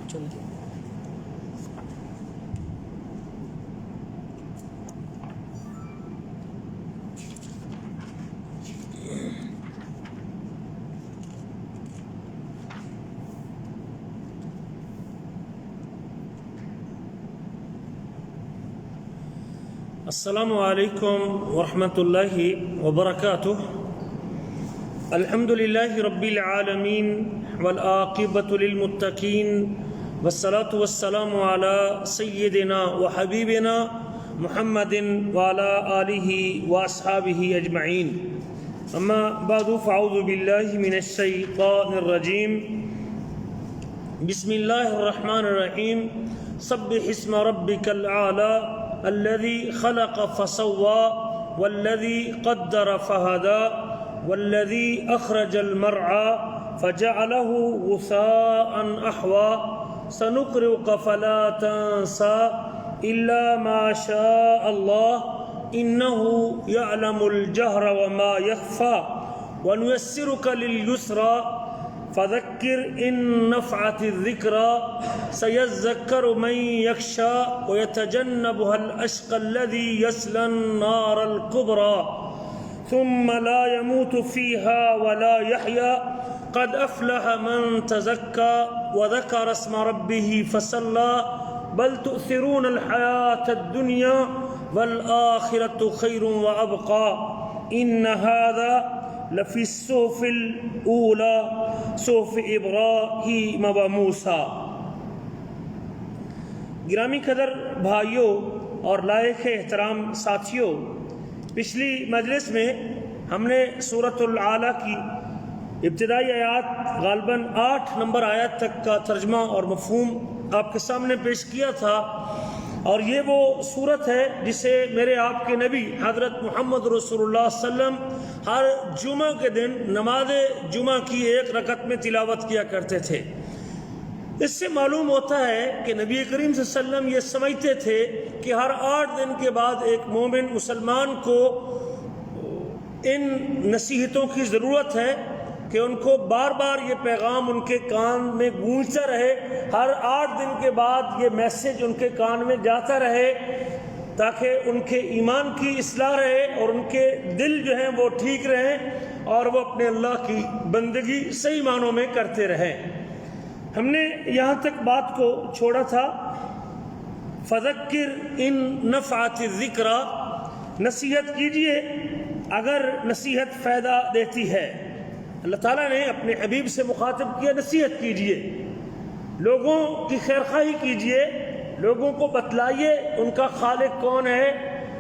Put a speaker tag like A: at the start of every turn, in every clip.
A: چلتی السلام علیکم ورحمۃ اللہ وبرکاتہ. الحمد للہ رب العالمین والعاقبۃ للمتقین والصلاة والسلام علی سیدنا وحبیبنا محمد وعلی آلہ واصحابہ اجمعین. اما بعد فاعوذ باللہ من الشیطان الرجیم. بسم اللہ الرحمن الرحیم. سبح اسم ربک الاعلی الذي خلق فسوى والذي قدر فهدى والذي أخرج المرعى فجعله غثاء أحوى سنقرئك فلا تنسى إلا ما شاء الله إنه يعلم الجهر وما يخفى ونيسرك لليسرى فذكر إن نفعت الذكرى سيذكر من يخشى ويتجنبها الأشقى الذي يصلى النار الكبرى ثم لا يموت فيها ولا يحيى قد أفلح من تزكى وذكر اسم ربه فصلى بل تؤثرون الحياة الدنيا والآخرة خير وأبقى إن هذا لفی الصحف الاولی صحف ابراہیم و موسیٰ. گرامی قدر بھائیوں اور لائق احترام ساتھیوں، پچھلی مجلس میں ہم نے سورۃ الاعلیٰ کی ابتدائی آیات غالباً 8 نمبر آیات تک کا ترجمہ اور مفہوم آپ کے سامنے پیش کیا تھا، اور یہ وہ صورت ہے جسے میرے آپ کے نبی حضرت محمد رسول اللہ صلی اللہ علیہ وسلم ہر جمعہ کے دن نماز جمعہ کی 1 رکعت میں تلاوت کیا کرتے تھے. اس سے معلوم ہوتا ہے کہ نبی کریم صلی اللہ علیہ وسلم یہ سمجھتے تھے کہ ہر 8 دن کے بعد ایک مومن مسلمان کو ان نصیحتوں کی ضرورت ہے کہ ان کو بار بار یہ پیغام ان کے کان میں گونجتا رہے، ہر 8 دن کے بعد یہ میسج ان کے کان میں جاتا رہے، تاکہ ان کے ایمان کی اصلاح رہے اور ان کے دل جو ہیں وہ ٹھیک رہیں اور وہ اپنے اللہ کی بندگی صحیح معنوں میں کرتے رہیں. ہم نے یہاں تک بات کو چھوڑا تھا فذکر ان نفعت الذکریٰ، نصیحت کیجئے اگر نصیحت فائدہ دیتی ہے. اللہ تعالیٰ نے اپنے حبیب سے مخاطب کیا، نصیحت کیجئے، لوگوں کی خیرخواہی کیجئے، لوگوں کو بتلائیے ان کا خالق کون ہے.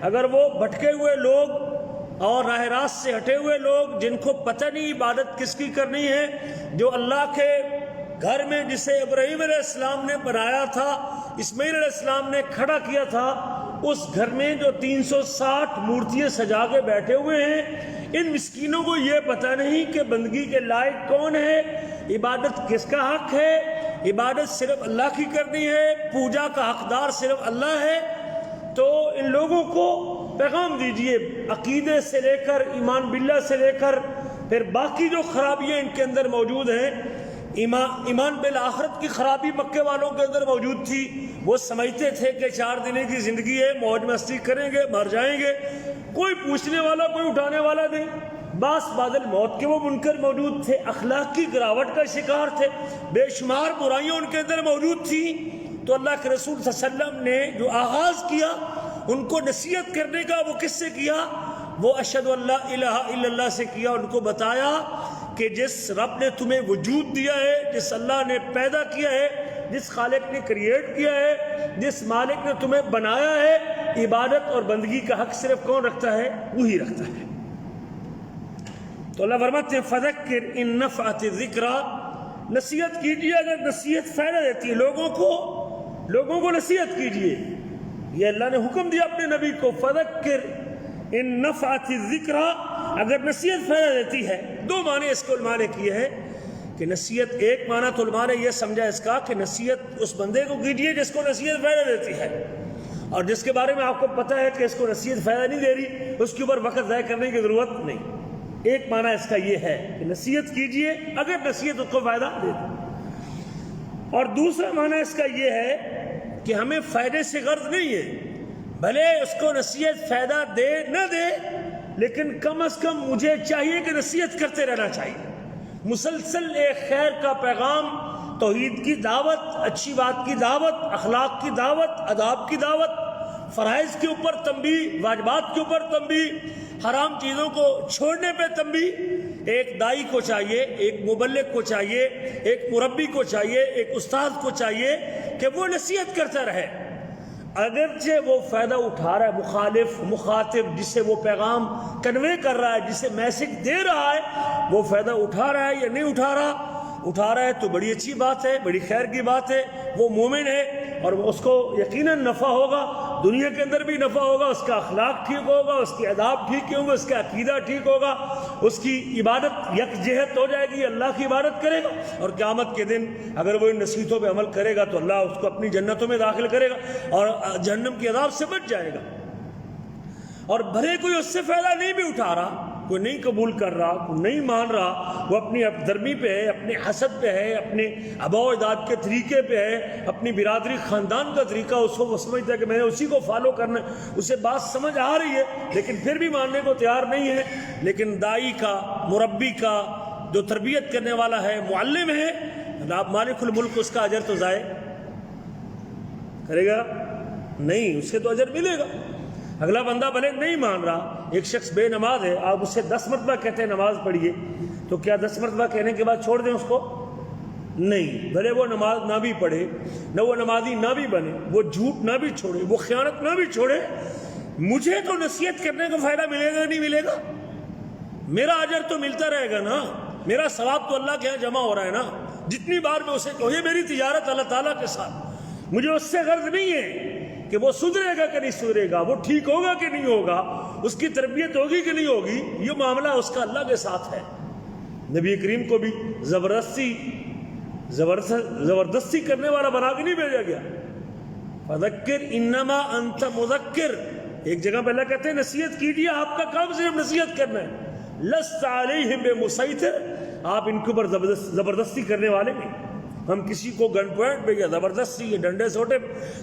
A: اگر وہ بھٹکے ہوئے لوگ اور راہ راست سے ہٹے ہوئے لوگ جن کو پتہ نہیں عبادت کس کی کرنی ہے، جو اللہ کے گھر میں جسے ابراہیم علیہ السلام نے بنایا تھا، اسماعیل علیہ السلام نے کھڑا کیا تھا، اس گھر میں جو 360 مورتیاں سجا کے بیٹھے ہوئے ہیں، ان مسکینوں کو یہ پتہ نہیں کہ بندگی کے لائق کون ہے، عبادت کس کا حق ہے، عبادت صرف اللہ کی کرنی ہے، پوجا کا حقدار صرف اللہ ہے. تو ان لوگوں کو پیغام دیجئے، عقیدے سے لے کر ایمان باللہ سے لے کر پھر باقی جو خرابیاں ان کے اندر موجود ہیں. ایمان بالآخرت کی خرابی مکے والوں کے اندر موجود تھی. وہ سمجھتے تھے کہ 4 دن کی زندگی ہے، موج مستی کریں گے، مر جائیں گے، کوئی پوچھنے والا کوئی اٹھانے والا نہیں. باس بادل موت کے وہ منکر موجود تھے، اخلاق کی گراوٹ کا شکار تھے، بے شمار برائیاں ان کے اندر موجود تھیں. تو اللہ کے رسول صلی اللہ علیہ وسلم نے جو آغاز کیا ان کو نصیحت کرنے کا، وہ کس سے کیا؟ وہ اشہد ان لا الہ الا اللہ سے کیا. ان کو بتایا کہ جس رب نے تمہیں وجود دیا ہے، جس اللہ نے پیدا کیا ہے، جس خالق نے کریٹ کیا ہے، جس مالک نے تمہیں بنایا ہے، عبادت اور بندگی کا حق صرف کون رکھتا ہے؟ وہی رکھتا ہے. تو اللہ فرماتے ہیں فذکر ان نفعت الذکریٰ، نصیحت کیجیے اگر نصیحت فائدہ دیتی ہے. لوگوں کو نصیحت کیجیے. یہ اللہ نے حکم دیا اپنے نبی کو، فذکر ان نفعت الذکریٰ، اگر نصیحت فائدہ دیتی ہے. 2 معنی اس کو علماء نے کیے ہیں کہ نصیحت، ایک معنی تو علماء نے یہ سمجھا اس کا کہ نصیحت اس بندے کو کیجیے جس کو نصیحت فائدہ دیتی ہے، اور جس کے بارے میں آپ کو پتہ ہے کہ اس کو نصیحت فائدہ نہیں دے رہی، اس کے اوپر وقت ضائع کرنے کی ضرورت نہیں. ایک معنی اس کا یہ ہے کہ نصیحت کیجیے اگر نصیحت اس کو فائدہ دے. اور دوسرا معنی اس کا یہ ہے کہ ہمیں فائدے سے غرض نہیں ہے، بھلے اس کو نصیحت فائدہ دے نہ دے، لیکن کم از کم مجھے چاہیے کہ نصیحت کرتے رہنا چاہیے، مسلسل ایک خیر کا پیغام، توحید کی دعوت، اچھی بات کی دعوت، اخلاق کی دعوت، آداب کی دعوت، فرائض کے اوپر تنبیہ، واجبات کے اوپر تنبیہ، حرام چیزوں کو چھوڑنے پہ تنبیہ۔ ایک دائی کو چاہیے، ایک مبلغ کو چاہیے، ایک مربی کو چاہیے، ایک استاد کو چاہیے کہ وہ نصیحت کرتا رہے، اگرچہ وہ فائدہ اٹھا رہا ہے، مخاطب جسے وہ پیغام کنوے کر رہا ہے، جسے میسج دے رہا ہے، وہ فائدہ اٹھا رہا ہے یا نہیں اٹھا رہا ہے تو بڑی اچھی بات ہے، بڑی خیر کی بات ہے، وہ مومن ہے اور اس کو یقیناً نفع ہوگا، دنیا کے اندر بھی نفع ہوگا، اس کا اخلاق ٹھیک ہوگا، اس کی آداب ٹھیک ہوں گے، اس کا عقیدہ ٹھیک ہوگا، اس کی عبادت یکجہت ہو جائے گی، اللہ کی عبادت کرے گا، اور قیامت کے دن اگر وہ ان نصیحتوں پہ عمل کرے گا تو اللہ اس کو اپنی جنتوں میں داخل کرے گا اور جہنم کے عذاب سے بچ جائے گا۔ اور بھلے کوئی اس سے فائدہ نہیں بھی اٹھا رہا، کوئی نہیں قبول کر رہا، کوئی نہیں مان رہا، وہ اپنی درمی پہ ہے، اپنے حسد پہ ہے، اپنے آباء و اجداد کے طریقے پہ ہے، اپنی برادری خاندان کا طریقہ، اس کو وہ سمجھتا ہے کہ میں نے اسی کو فالو کرنا ہے، اسے بات سمجھ آ رہی ہے لیکن پھر بھی ماننے کو تیار نہیں ہے۔ لیکن دائی کا، مربی کا، جو تربیت کرنے والا ہے، معلم ہے، مالک الملک، اس کا اجر تو ضائع کرے گا نہیں، اس سے تو اجر ملے گا۔ اگلا بندہ بھلے نہیں مان رہا، ایک شخص بے نماز ہے، آپ اسے 10 مرتبہ کہتے ہیں نماز پڑھیے، تو کیا 10 مرتبہ کہنے کے بعد چھوڑ دیں اس کو؟ نہیں، بھلے وہ نماز نہ بھی پڑھے، نہ وہ نمازی نہ بھی بنے، وہ جھوٹ نہ بھی چھوڑے، وہ خیانت نہ بھی چھوڑے، مجھے تو نصیحت کرنے کا فائدہ ملے گا نہیں ملے گا؟ میرا اجر تو ملتا رہے گا نا، میرا ثواب تو اللہ کے یہاں جمع ہو رہا ہے نا، جتنی بار میں اسے کہوں، یہ میری تجارت اللہ تعالیٰ کے ساتھ، مجھے اس سے غرض نہیں ہے کہ وہ سدھرے گا کہ نہیں سدھرے گا، وہ ٹھیک ہوگا کہ نہیں ہوگا، اس کی تربیت ہوگی کہ نہیں ہوگی، یہ معاملہ اس کا اللہ کے ساتھ ہے۔ نبی کریم کو بھی زبردستی کرنے والا بنا کے نہیں بھیجا گیا۔ فذکر انما انت مذکر، ایک جگہ پہ اللہ کہتے ہیں نصیحت کیجیے، آپ کا کام صرف نصیحت کرنا ہے، لست علیہم بمسیطر، آپ ان کے اوپر زبردستی کرنے والے نہیں۔ ہم کسی کو گن پوائنٹ پہ یا زبردستی یا ڈنڈے سوٹے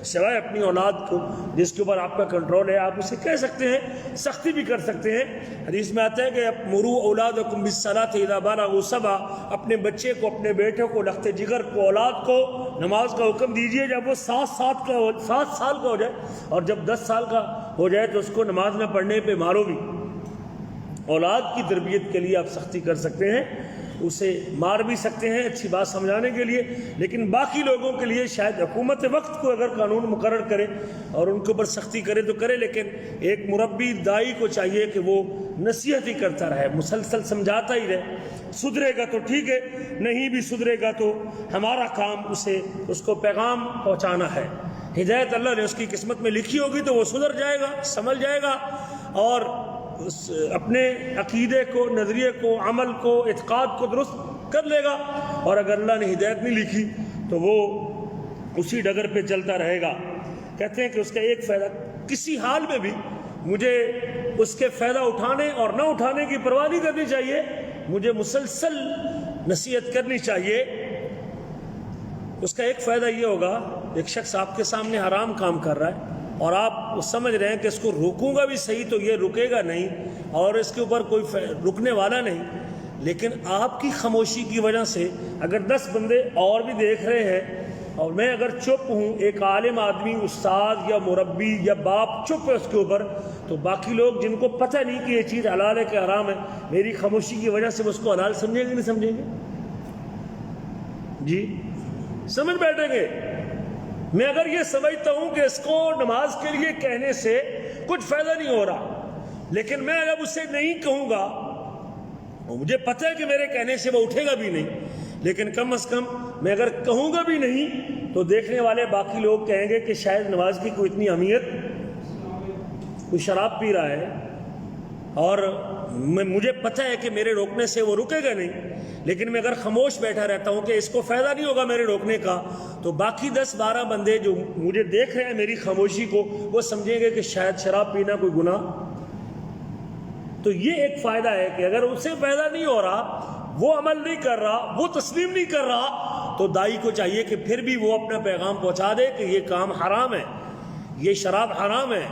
A: سوائے اپنی اولاد کو جس کے اوپر آپ کا کنٹرول ہے آپ اسے کہہ سکتے ہیں، سختی بھی کر سکتے ہیں۔ حدیث میں آتا ہے کہ مروا اولادکم بالصلاۃ اذا بلغوا سبع، اپنے بچے کو، اپنے بیٹے کو، لخت جگر کو، اولاد کو نماز کا حکم دیجیے جب وہ 7 سال کا ہو جائے، اور جب 10 سال کا ہو جائے تو اس کو نماز نہ پڑھنے پہ مارو بھی۔ اولاد کی تربیت کے لیے آپ سختی کر سکتے ہیں، اسے مار بھی سکتے ہیں اچھی بات سمجھانے کے لیے، لیکن باقی لوگوں کے لیے شاید حکومت وقت کو اگر قانون مقرر کرے اور ان کے اوپر سختی کرے تو کرے، لیکن ایک مربی دائی کو چاہیے کہ وہ نصیحت ہی کرتا رہے، مسلسل سمجھاتا ہی رہے، سدھرے گا تو ٹھیک ہے، نہیں بھی سدھرے گا تو ہمارا کام اس کو پیغام پہنچانا ہے۔ ہدایت اللہ نے اس کی قسمت میں لکھی ہوگی تو وہ سدھر جائے گا، سمجھ جائے گا اور اپنے عقیدے کو، نظریے کو، عمل کو، اعتقاد کو درست کر لے گا، اور اگر اللہ نے ہدایت نہیں لکھی تو وہ اسی ڈگر پہ چلتا رہے گا۔ کہتے ہیں کہ اس کا ایک فائدہ، کسی حال میں بھی مجھے اس کے فائدہ اٹھانے اور نہ اٹھانے کی پرواہ نہیں کرنی چاہیے، مجھے مسلسل نصیحت کرنی چاہیے۔ اس کا ایک فائدہ یہ ہوگا، ایک شخص آپ کے سامنے حرام کام کر رہا ہے اور آپ سمجھ رہے ہیں کہ اس کو روکوں گا بھی صحیح تو یہ رکے گا نہیں اور اس کے اوپر کوئی رکنے والا نہیں، لیکن آپ کی خاموشی کی وجہ سے اگر 10 بندے اور بھی دیکھ رہے ہیں اور میں اگر چپ ہوں، ایک عالم آدمی، استاد یا مربی یا باپ چپ ہے اس کے اوپر، تو باقی لوگ جن کو پتہ نہیں کہ یہ چیز حلال ہے کہ حرام ہے، میری خاموشی کی وجہ سے وہ اس کو حلال سمجھیں گے نہیں سمجھیں گے؟ جی سمجھ بیٹھیں گے۔ میں اگر یہ سمجھتا ہوں کہ اس کو نماز کے لیے کہنے سے کچھ فائدہ نہیں ہو رہا، لیکن میں جب اسے نہیں کہوں گا، مجھے پتہ ہے کہ میرے کہنے سے وہ اٹھے گا بھی نہیں، لیکن کم از کم میں اگر کہوں گا بھی نہیں تو دیکھنے والے باقی لوگ کہیں گے کہ شاید نماز کی کوئی اتنی اہمیت، کوئی شراب پی رہا ہے اور مجھے پتہ ہے کہ میرے روکنے سے وہ رکے گا نہیں، لیکن میں اگر خاموش بیٹھا رہتا ہوں کہ اس کو فائدہ نہیں ہوگا میرے روکنے کا، تو باقی 10-12 بندے جو مجھے دیکھ رہے ہیں میری خاموشی کو، وہ سمجھیں گے کہ شاید شراب پینا کوئی گناہ۔ تو یہ ایک فائدہ ہے کہ اگر اسے فائدہ نہیں ہو رہا، وہ عمل نہیں کر رہا، وہ تسلیم نہیں کر رہا، تو دائی کو چاہیے کہ پھر بھی وہ اپنا پیغام پہنچا دے کہ یہ کام حرام ہے، یہ شراب حرام ہے،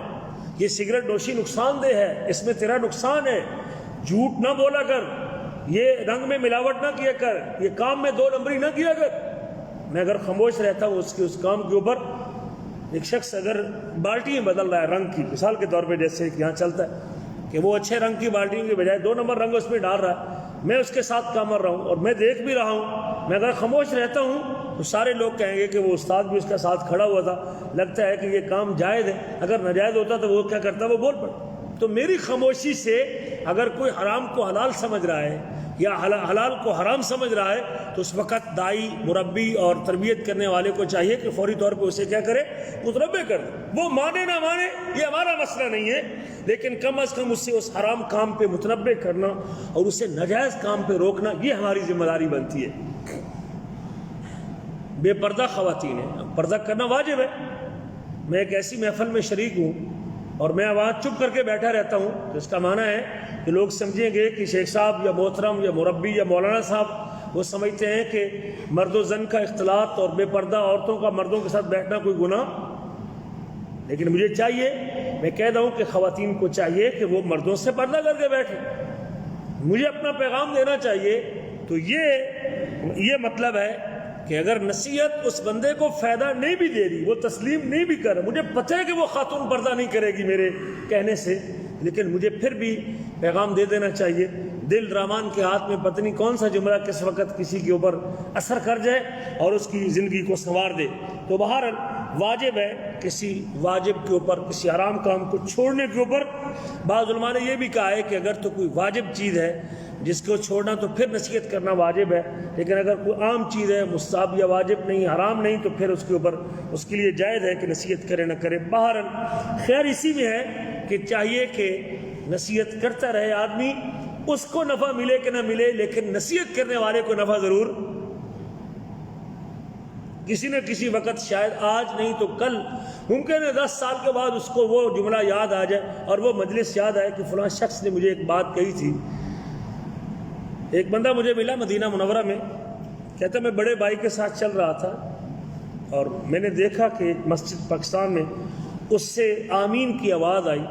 A: یہ سگریٹ نوشی نقصان دہ ہے، اس میں تیرا نقصان ہے، جھوٹ نہ بولا کر، یہ رنگ میں ملاوٹ نہ کیا کر، یہ کام میں 2 نمبری نہ کیا کر۔ میں اگر خاموش رہتا ہوں اس کام کے اوپر، ایک شخص اگر بالٹی بدل رہا ہے رنگ کی، مثال کے طور پہ جیسے یہاں چلتا ہے کہ وہ اچھے رنگ کی بالٹیوں کے بجائے 2 نمبر رنگ اس میں ڈال رہا ہے، میں اس کے ساتھ کام کر رہا ہوں اور میں دیکھ بھی رہا ہوں، میں اگر خاموش رہتا ہوں تو سارے لوگ کہیں گے کہ وہ استاد بھی اس کے ساتھ کھڑا ہوا تھا، لگتا ہے کہ یہ کام جائز ہے، اگر ناجائز ہوتا تو وہ کیا کرتا، وہ بول پڑتا۔ تو میری خاموشی سے اگر کوئی حرام کو حلال سمجھ رہا ہے یا حلال کو حرام سمجھ رہا ہے تو اس وقت دائی، مربی اور تربیت کرنے والے کو چاہیے کہ فوری طور پہ اسے کیا کرے، متنبہ کر دے۔ وہ مانے نہ مانے یہ ہمارا مسئلہ نہیں ہے، لیکن کم از کم اس سے اس حرام کام پہ متنبہ کرنا اور اسے ناجائز کام پہ روکنا، یہ ہماری ذمہ داری بنتی ہے۔ بے پردہ خواتین ہیں، پردہ کرنا واجب ہے۔ میں ایک ایسی محفل میں شریک ہوں اور میں وہاں چپ کر کے بیٹھا رہتا ہوں، تو اس کا معنی ہے کہ لوگ سمجھیں گے کہ شیخ صاحب یا محترم یا مربی یا مولانا صاحب وہ سمجھتے ہیں کہ مرد و زن کا اختلاط اور بے پردہ عورتوں کا مردوں کے ساتھ بیٹھنا کوئی گناہ، لیکن مجھے چاہیے، میں کہہ رہا ہوں کہ خواتین کو چاہیے کہ وہ مردوں سے پردہ کر کے بیٹھیں۔ مجھے اپنا پیغام دینا چاہیے تو یہ مطلب ہے کہ اگر نصیحت اس بندے کو فائدہ نہیں بھی دے رہی، وہ تسلیم نہیں بھی کر رہا، مجھے پتہ ہے کہ وہ خاتون پردہ نہیں کرے گی میرے کہنے سے، لیکن مجھے پھر بھی پیغام دے دینا چاہیے۔ دل رحمان کے ہاتھ میں پتہ نہیں کون سا جملہ کس وقت کسی کے اوپر اثر کر جائے اور اس کی زندگی کو سنوار دے۔ تو بہرحال واجب ہے کسی واجب کے اوپر، کسی حرام کام کو چھوڑنے کے اوپر۔ بعض علماء نے یہ بھی کہا ہے کہ اگر تو کوئی واجب چیز ہے جس کو چھوڑنا تو پھر نصیحت کرنا واجب ہے، لیکن اگر کوئی عام چیز ہے، مستحب یا واجب نہیں، حرام نہیں، تو پھر اس کے اوپر اس کے لیے جائز ہے کہ نصیحت کرے نہ کرے۔ بہرحال خیر اسی میں ہے کہ چاہیے کہ نصیحت کرتا رہے آدمی، اس کو نفع ملے کہ نہ ملے، لیکن نصیحت کرنے والے کو نفع ضرور، کسی نہ کسی وقت، شاید آج نہیں تو کل، ممکن ہے 10 سال کے بعد اس کو وہ جملہ یاد آ جائے اور وہ مجلس یاد آئے کہ فلاں شخص نے مجھے ایک بات کہی تھی۔ ایک بندہ مجھے ملا مدینہ منورہ میں، کہتا میں بڑے بھائی کے ساتھ چل رہا تھا اور میں نے دیکھا کہ ایک مسجد پاکستان میں اس سے آمین کی آواز آئی،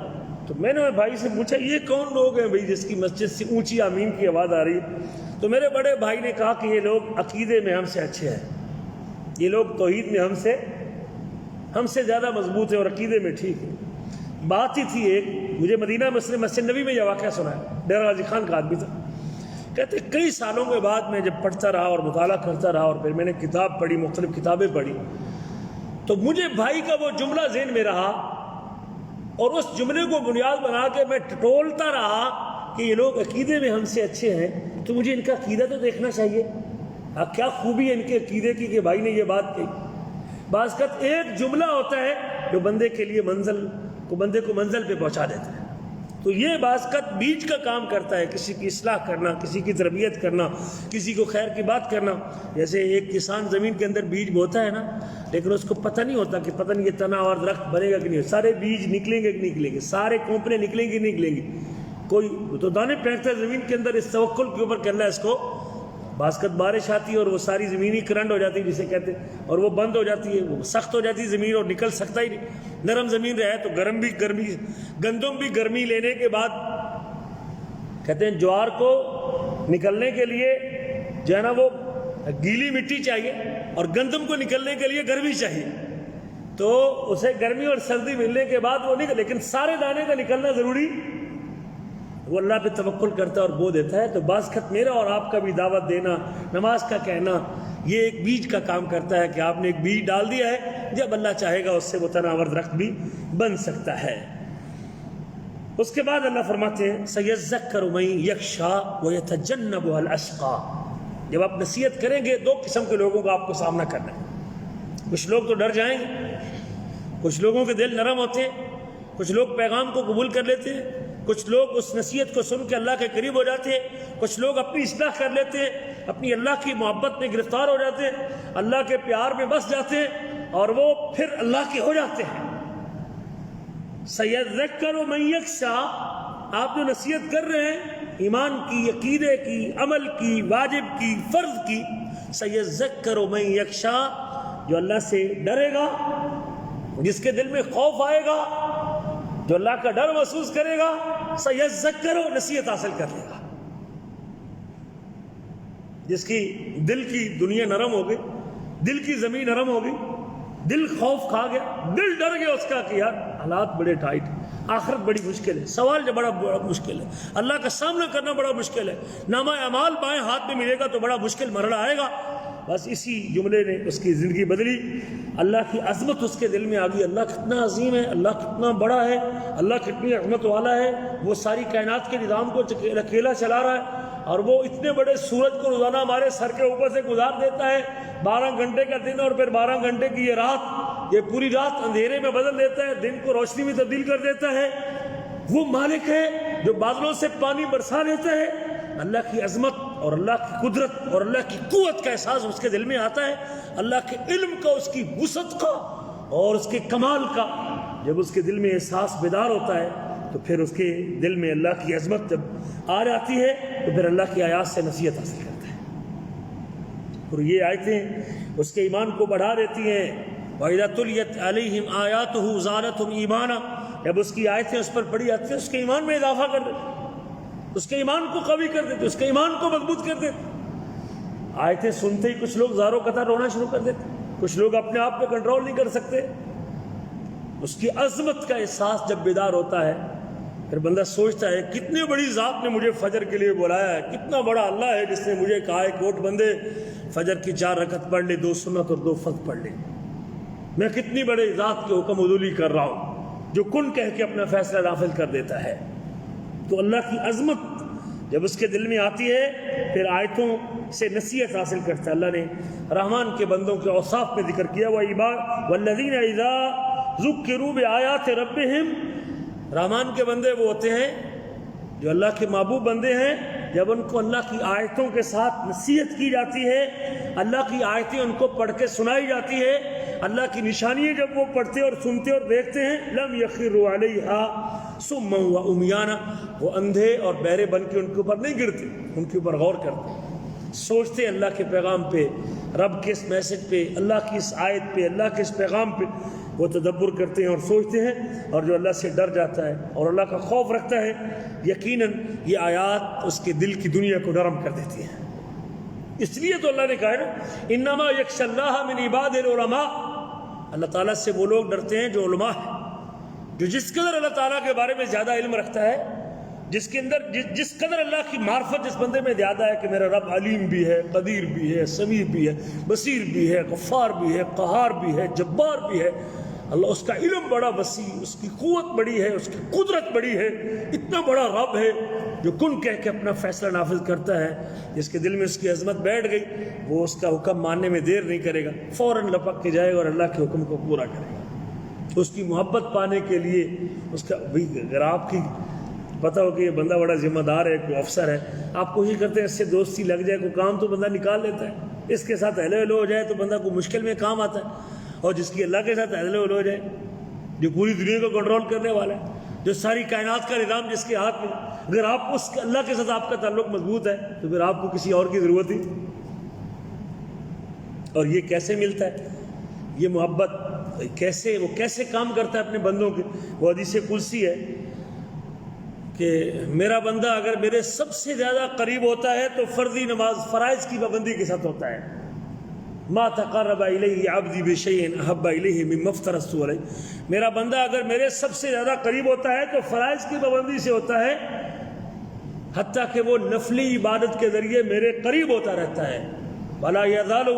A: تو میں نے بھائی سے پوچھا یہ کون لوگ ہیں بھائی جس کی مسجد سے اونچی آمین کی آواز آ رہی ہے؟ تو میرے بڑے بھائی نے کہا کہ یہ لوگ عقیدے میں ہم سے اچھے ہیں، یہ لوگ توحید میں ہم سے زیادہ مضبوط ہیں اور عقیدے میں ٹھیک ہے۔ بات ہی تھی ایک، مجھے مدینہ مسجد نبی میں یہ واقعہ سنا ہے، ڈیرہ غازی خان کا آدمی تھا، کہتے کئی سالوں کے بعد میں جب پڑھتا رہا اور مطالعہ کرتا رہا اور پھر میں نے کتاب پڑھی، مختلف کتابیں پڑھی، تو مجھے بھائی کا وہ جملہ ذہن میں رہا اور اس جملے کو بنیاد بنا کے میں ٹٹولتا رہا کہ یہ لوگ عقیدے میں ہم سے اچھے ہیں، تو مجھے ان کا عقیدہ تو دیکھنا چاہیے، کیا خوبی ہے ان کے عقیدے کی کہ بھائی نے یہ بات کہی۔ بعض وقت ایک جملہ ہوتا ہے جو بندے کے لیے بندے کو منزل پہ پہنچا دیتا ہے۔ تو یہ بعض وقت بیج کا کام کرتا ہے، کسی کی اصلاح کرنا، کسی کی تربیت کرنا، کسی کو خیر کی بات کرنا۔ جیسے ایک کسان زمین کے اندر بیج بوتا ہے نا، لیکن اس کو پتہ نہیں ہوتا کہ پتہ نہیں یہ تنا اور درخت بنے گا کہ نہیں، سارے بیج نکلیں گے کہ نہیں نکلیں گے، سارے کونپنے نکلیں گے نہیں نکلیں گے، کوئی تو دانے پھینکتا ہے زمین کے اندر، اس توکل کے اوپر کرنا ہے اس کو۔ بعض وقت بارش آتی ہے اور وہ ساری زمین ہی کرنٹ ہو جاتی ہے جسے کہتے ہیں، اور وہ بند ہو جاتی ہے، وہ سخت ہو جاتی ہے زمین اور نکل سکتا ہی نہیں۔ نرم زمین رہے تو گندم بھی گرمی لینے کے بعد، کہتے ہیں جوار کو نکلنے کے لیے جو ہے نا وہ گیلی مٹی چاہیے اور گندم کو نکلنے کے لیے گرمی چاہیے، تو اسے گرمی اور سردی ملنے کے بعد وہ نکل، لیکن سارے دانے کا نکلنا ضروری، وہ اللہ پہ توکل کرتا ہے اور بو دیتا ہے۔ تو بعض وقت میرا اور آپ کا بھی دعوت دینا، نماز کا کہنا، یہ ایک بیج کا کام کرتا ہے کہ آپ نے ایک بیج ڈال دیا ہے، جب اللہ چاہے گا اس سے وہ تناور درخت بھی بن سکتا ہے۔ اس کے بعد اللہ فرماتے ہیں سَيَذَّكَّرُ مَن يَخْشَىٰ وَيَتَجَنَّبُهَا الْأَشْقَىٰ۔ جب آپ نصیحت کریں گے 2 قسم کے لوگوں کا آپ کو سامنا کرنا ہے۔ کچھ لوگ تو ڈر جائیں گے، کچھ لوگوں کے دل نرم ہوتے ہیں، کچھ لوگ پیغام کو قبول کر لیتے ہیں، کچھ لوگ اس نصیحت کو سن کے اللہ کے قریب ہو جاتے ہیں، کچھ لوگ اپنی اصلاح کر لیتے ہیں، اپنی اللہ کی محبت میں گرفتار ہو جاتے ہیں، اللہ کے پیار میں بس جاتے ہیں اور وہ پھر اللہ کے ہو جاتے ہیں۔ سَيَذَّكَّرُ مَن يَخْشَىٰ، آپ جو نصیحت کر رہے ہیں ایمان کی، عقیدے کی، عمل کی، واجب کی، فرض کی، سَيَذَّكَّرُ مَن یخشا، جو اللہ سے ڈرے گا، جس کے دل میں خوف آئے گا، جو اللہ کا ڈر محسوس کرے گا، سَيَذَّكَّرُ نصیحت حاصل کر لے گا۔ جس کی دل کی دنیا نرم ہو گئی، دل کی زمین نرم ہو گئی، دل خوف کھا گیا، دل ڈر گیا اس کا کہ یار حالات بڑے ٹائٹ، آخرت بڑی مشکل ہے، سوال جو بڑا مشکل ہے، اللہ کا سامنا کرنا بڑا مشکل ہے، نامہ اعمال بائیں ہاتھ میں ملے گا تو بڑا مشکل مرحلہ آئے گا۔ بس اسی جملے نے اس کی زندگی بدلی، اللہ کی عظمت اس کے دل میں آ گئی، اللہ کتنا عظیم ہے، اللہ کتنا بڑا ہے، اللہ کتنی عظمت والا ہے، وہ ساری کائنات کے نظام کو اکیلا چلا رہا ہے، اور وہ اتنے بڑے سورج کو روزانہ ہمارے سر کے اوپر سے گزار دیتا ہے، 12 گھنٹے کا دن اور پھر 12 گھنٹے کی یہ رات، یہ پوری رات اندھیرے میں بدل دیتا ہے، دن کو روشنی میں تبدیل کر دیتا ہے۔ وہ مالک ہے جو بادلوں سے پانی برسا دیتا ہے۔ اللہ کی عظمت اور اللہ کی قدرت اور اللہ کی قوت کا احساس اس کے دل میں آتا ہے، اللہ کے علم کا، اس کی وسعت کا اور اس کے کمال کا جب اس کے دل میں احساس بیدار ہوتا ہے تو پھر اس کے دل میں اللہ کی عظمت جب آ جاتی ہے تو پھر اللہ کی آیات سے نصیحت حاصل کرتا ہے، اور یہ آیتیں اس کے ایمان کو بڑھا دیتی ہیں۔ وَإِذَا تُلِيَتْ عَلَيْهِمْ آيَاتُهُ زَادَتْهُمْ ایمانا، جب اس کی آیتیں اس پر پڑھی جاتی ہیں اس کے ایمان میں اضافہ کر دیتے، اس کے ایمان کو قوی کر دیتے، اس کے ایمان کو مضبوط کر دیتے۔ آیتیں سنتے ہی کچھ لوگ زاروں قطار رونا شروع کر دیتے، کچھ لوگ اپنے آپ پہ کنٹرول نہیں کر سکتے۔ اس کی عظمت کا احساس جب بیدار ہوتا ہے پھر بندہ سوچتا ہے کتنی بڑی ذات نے مجھے فجر کے لیے بلایا ہے، کتنا بڑا اللہ ہے جس نے مجھے کہا ہے کوٹ بندے فجر کی 4 رکعت پڑھ لے، 2 سنت اور 2 فرض پڑھ لے۔ میں کتنی بڑے ذات کے حکم عدولی کر رہا ہوں جو کن کہہ کے اپنا فیصلہ نافذ کر دیتا ہے۔ تو اللہ کی عظمت جب اس کے دل میں آتی ہے پھر آیتوں سے نصیحت حاصل کرتا ہے۔ اللہ نے رحمان کے بندوں کے اوصاف میں ذکر کیا، وَالَّذِينَ إِذَا ذُكِّرُوا بِآيَاتِ رَبِّهِمْ، رحمان کے بندے وہ ہوتے ہیں جو اللہ کے محبوب بندے ہیں، جب ان کو اللہ کی آیتوں کے ساتھ نصیحت کی جاتی ہے، اللہ کی آیتیں ان کو پڑھ کے سنائی جاتی ہے، اللہ کی نشانیاں جب وہ پڑھتے اور سنتے اور دیکھتے ہیں، لم یخروا علیہا صما وعمیانا، وہ اندھے اور بہرے بن کے ان کے اوپر نہیں گرتے، ان کے اوپر غور کرتے، سوچتے اللہ کے پیغام پہ، رب کے اس میسج پہ، اللہ کی اس آیت پہ، اللہ کے اس پیغام پہ وہ تدبر کرتے ہیں اور سوچتے ہیں، اور جو اللہ سے ڈر جاتا ہے اور اللہ کا خوف رکھتا ہے یقیناً یہ آیات اس کے دل کی دنیا کو نرم کر دیتی ہیں۔ اس لیے تو اللہ نے کہا ہے نا انما یخشی اللہ من عباد العلماء، اللہ تعالیٰ سے وہ لوگ ڈرتے ہیں جو علماء ہیں، جو جس قدر اللہ تعالیٰ کے بارے میں زیادہ علم رکھتا ہے، جس کے اندر جس قدر اللہ کی معرفت جس بندے میں زیادہ ہے کہ میرا رب علیم بھی ہے، قدیر بھی ہے، سمیع بھی ہے، بصیر بھی ہے، غفار بھی ہے، قہار بھی ہے، جبار بھی ہے، اللہ اس کا علم بڑا وسیع، اس کی قوت بڑی ہے، اس کی قدرت بڑی ہے، اتنا بڑا رب ہے جو کن کہہ کے اپنا فیصلہ نافذ کرتا ہے، جس کے دل میں اس کی عظمت بیٹھ گئی وہ اس کا حکم ماننے میں دیر نہیں کرے گا، فوراً لپک کے جائے گا اور اللہ کے حکم کو پورا کرے گا۔ اس کی محبت پانے کے لیے اس کا اگر آپ کی پتہ ہو کہ یہ بندہ بڑا ذمہ دار ہے، کوئی افسر ہے، آپ کوشش کرتے ہیں اس سے دوستی لگ جائے، کوئی کام تو بندہ نکال لیتا ہے، اس کے ساتھ اہل ہو جائے تو بندہ کو مشکل میں کام آتا ہے، اور جس کی اللہ کے ساتھ اہل ہو جائے جو پوری دنیا کو کنٹرول کرنے والا ہے، جو ساری کائنات کا نظام جس کے ہاتھ میں، اگر آپ اس اللہ کے ساتھ آپ کا تعلق مضبوط ہے تو پھر آپ کو کسی اور کی ضرورت ہی۔ اور یہ کیسے ملتا ہے یہ محبت، وہ کیسے کام کرتا ہے اپنے بندوں کے؟ وہ حدیث قدسی ہے کہ میرا بندہ اگر میرے سب سے زیادہ قریب ہوتا ہے تو فرضی نماز فرائض کی پابندی کے ساتھ ہوتا ہے، ما تقرب الیہ عبدی بشیء احب الیہ مما افترضت علیہ، میرا بندہ اگر میرے سب سے زیادہ قریب ہوتا ہے تو فرائض کی پابندی سے ہوتا ہے، حتیٰ کہ وہ نفلی عبادت کے ذریعے میرے قریب ہوتا رہتا ہے، ولا یزال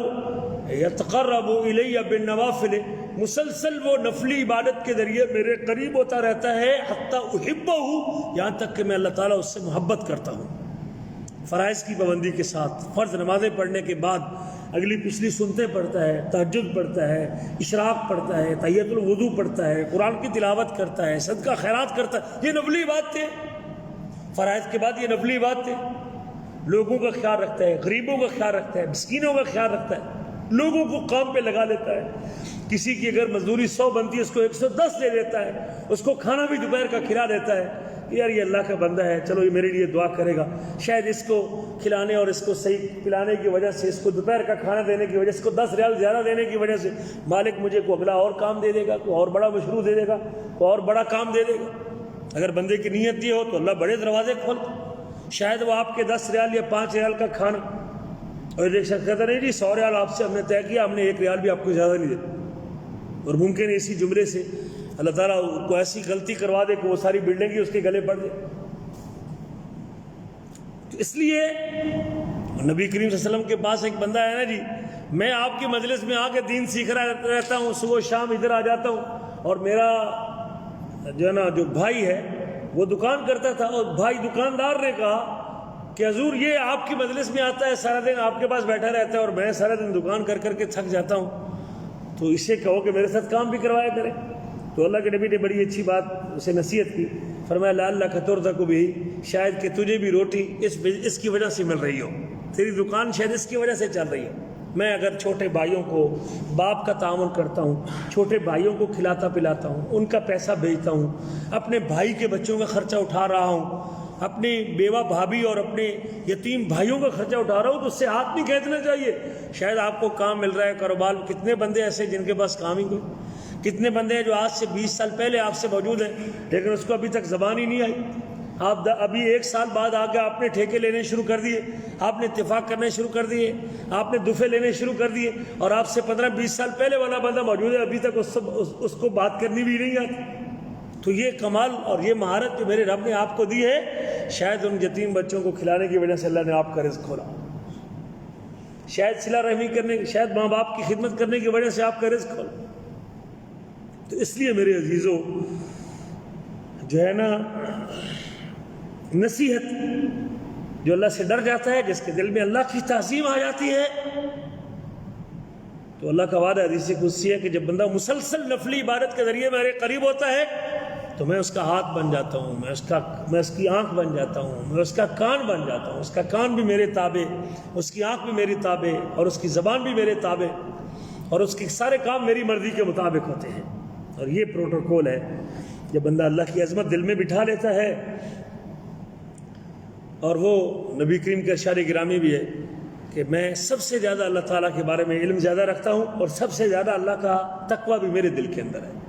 A: یتقرب الیہ بالنوافل، مسلسل وہ نفلی عبادت کے ذریعے میرے قریب ہوتا رہتا ہے، حتیٰ احبہ، یہاں تک کہ میں اللہ تعالیٰ اس سے محبت کرتا ہوں۔ فرائض کی پابندی کے ساتھ فرض نمازیں پڑھنے کے بعد اگلی پچھلی سنتے پڑھتا ہے، تہجد پڑھتا ہے، اشراق پڑھتا ہے، تحیۃ الوضو پڑھتا ہے، قرآن کی تلاوت کرتا ہے، صدقہ خیرات کرتا ہے، یہ نفلی بات تھے، فرائض کے بعد یہ نفلی بات تھے، لوگوں کا خیال رکھتا ہے، غریبوں کا خیال رکھتا ہے، مسکینوں کا خیال رکھتا ہے، لوگوں کو کام پہ لگا لیتا ہے، کسی کی اگر مزدوری 100 بنتی ہے اس کو 110 دے دیتا ہے، اس کو کھانا بھی دوپہر کا کھلا دیتا ہے، یار یہ اللہ کا بندہ ہے، چلو یہ میرے لیے دعا کرے گا، شاید اس کو کھلانے اور اس کو صحیح پلانے کی وجہ سے، اس کو دوپہر کا کھانا دینے کی وجہ سے، اس کو 10 ریال زیادہ دینے کی وجہ سے مالک مجھے کوئی اگلا اور کام دے دے گا، کوئی اور بڑا مشروع دے دے گا، کوئی اور بڑا کام دے دے گا۔ اگر بندے کی نیت یہ ہو تو اللہ بڑے دروازے کھولتا۔ شاید وہ آپ کے 10 ریال یا 5 ریال کا کھانا، اور ایک شخص کہتا نہیں جی 100 ریال آپ سے ہم نے طے کیا، ہم نے 1 ریال بھی آپ کو زیادہ نہیں دیتا، اور ممکن ہے اسی جملے سے اللہ تعالیٰ کو ایسی غلطی کروا دے کہ وہ ساری بلڈنگ ہی اس کے گلے پڑ جائے۔ تو اس لیے نبی کریم صلی اللہ علیہ وسلم کے پاس ایک بندہ ہے نا جی، میں آپ کی مجلس میں آ کے دین سیکھ رہا رہتا ہوں، صبح شام ادھر آ جاتا ہوں، اور میرا جو ہے نا جو بھائی ہے وہ دکان کرتا تھا، اور بھائی دکاندار نے کہا کہ حضور یہ آپ کی مجلس میں آتا ہے، سارا دن آپ کے پاس بیٹھا رہتا ہے، اور میں سارا دن دکان کر کر کے تھک جاتا ہوں، تو اسے کہو کہ میرے ساتھ کام بھی کروایا کرے۔ تو اللہ کے نبی نے بڑی اچھی بات اسے نصیحت کی، فرمایا لعلک ترزق بہ، شاید کہ تجھے بھی روٹی اس کی وجہ سے مل رہی ہو، تیری دکان شاید اس کی وجہ سے چل رہی ہے۔ میں اگر چھوٹے بھائیوں کو باپ کا تعاون کرتا ہوں، چھوٹے بھائیوں کو کھلاتا پلاتا ہوں، ان کا پیسہ بھیجتا ہوں، اپنے بھائی کے بچوں کا خرچہ اٹھا رہا ہوں، اپنے بیوہ بھابھی اور اپنے یتیم بھائیوں کا خرچہ اٹھا رہا ہوں، تو اس سے ہاتھ نہیں کھینچنا چاہیے۔ شاید آپ کو کام مل رہا ہے، کاروبار، کتنے بندے ایسے جن کے پاس کام ہی کوئی، کتنے بندے ہیں جو آج سے 20 سال پہلے آپ سے موجود ہیں لیکن اس کو ابھی تک زبان ہی نہیں آئی۔ آپ ابھی 1 سال بعد آ کے آپ نے ٹھیکے لینے شروع کر دیے، آپ نے اتفاق کرنے شروع کر دیے، آپ نے دفعے لینے شروع کر دیے، اور آپ سے 15-20 سال پہلے والا بندہ موجود ہے، ابھی تک اس کو بات کرنی بھی نہیں آتی۔ تو یہ کمال اور یہ مہارت جو میرے رب نے آپ کو دی ہے، شاید ان یتیم بچوں کو کھلانے کی وجہ سے اللہ نے آپ کا رزق کھولا، شاید صلہ رحمی کرنے، شاید ماں باپ کی خدمت کرنے کی وجہ سے آپ کا رزق کھولا۔ تو اس لیے میرے عزیزوں جو ہے نا، نصیحت جو اللہ سے ڈر جاتا ہے، جس کے دل میں اللہ کی تعظیم آ جاتی ہے، تو اللہ کا وعدہ حدیث قدسی ہے کہ جب بندہ مسلسل نفلی عبادت کے ذریعے میرے قریب ہوتا ہے تو میں اس کا ہاتھ بن جاتا ہوں، میں اس کی آنکھ بن جاتا ہوں، میں اس کا کان بن جاتا ہوں، اس کا کان بھی میرے تابع، اس کی آنکھ بھی میری تابع، اور اس کی زبان بھی میرے تابع، اور اس کے سارے کام میری مرضی کے مطابق ہوتے ہیں۔ اور یہ پروٹوکول ہے، جب بندہ اللہ کی عظمت دل میں بٹھا لیتا ہے، اور وہ نبی کریم کا ارشاد گرامی بھی ہے کہ میں سب سے زیادہ اللہ تعالیٰ کے بارے میں علم زیادہ رکھتا ہوں، اور سب سے زیادہ اللہ کا تقویٰ بھی میرے دل کے اندر ہے۔